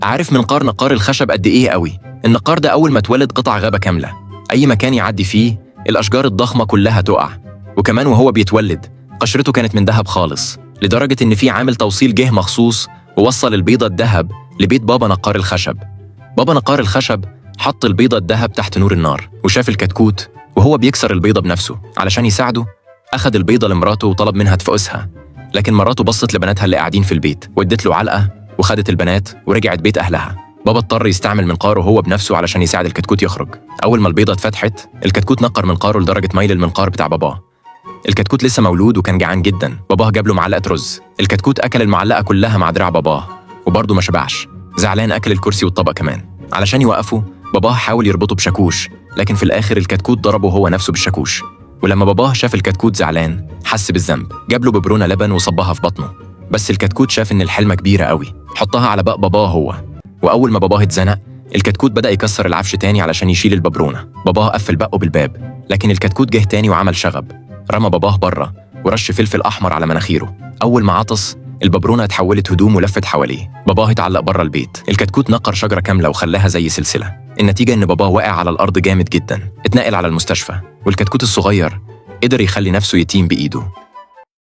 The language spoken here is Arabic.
عارف منقار نقار الخشب قد إيه قوي؟ النقار ده أول ما اتولد قطع غابة كاملة، أي مكان يعدي فيه الأشجار الضخمة كلها تقع. وكمان وهو بيتولد قشرته كانت من ذهب خالص، لدرجة إن في عامل توصيل جه مخصوص ووصل البيضة الذهب لبيت بابا نقار الخشب. بابا نقار الخشب حط البيضة الذهب تحت نور النار، وشاف الكتكوت وهو بيكسر البيضة بنفسه. علشان يساعده أخد البيضة لمراته وطلب منها تفقسها، لكن مراته بصت لبناتها اللي قاعدين في البيت وادت له علقة وخدت البنات ورجعت بيت أهلها. بابا اضطر يستعمل منقاره هو بنفسه علشان يساعد الكتكوت يخرج. أول ما البيضة اتفتحت الكتكوت نقر منقاره لدرجة ميل المنقار بتاع باباه. الكتكوت لسه مولود وكان جعان جدا. باباه جاب له معلقة رز. الكتكوت أكل المعلقة كلها مع دراع باباه وبرضه ما شبعش، زعلان أكل الكرسي والطبق كمان. علشان يوقفه باباه حاول يربطه بشاكوش، لكن في الآخر الكتكوت ضربه هو نفسه بالشاكوش. ولما باباه شاف الكتكوت زعلان حس بالذنب، جاب له ببرونة لبن وصبها في بطنه. بس الكتكوت شاف إن الحلمة كبيرة قوي، حطها على بق باباه هو. وأول ما باباه اتزنق الكتكوت بدأ يكسر العفش تاني علشان يشيل الببرونة. باباه قفل بقه بالباب، لكن الكتكوت جه تاني وعمل شغب، رمى باباه بره ورش فلفل أحمر على مناخيره. أول ما عطس الببرونة اتحولت هدوم ولفت حواليه. باباه اتعلق بره البيت. الكتكوت نقر شجرة كاملة وخلاها زي سلسلة. النتيجة إن باباه وقع على الأرض جامد جدا، اتنقل على المستشفى، والكتكوت الصغير قدر يخلي نفسه يتيم بإيده.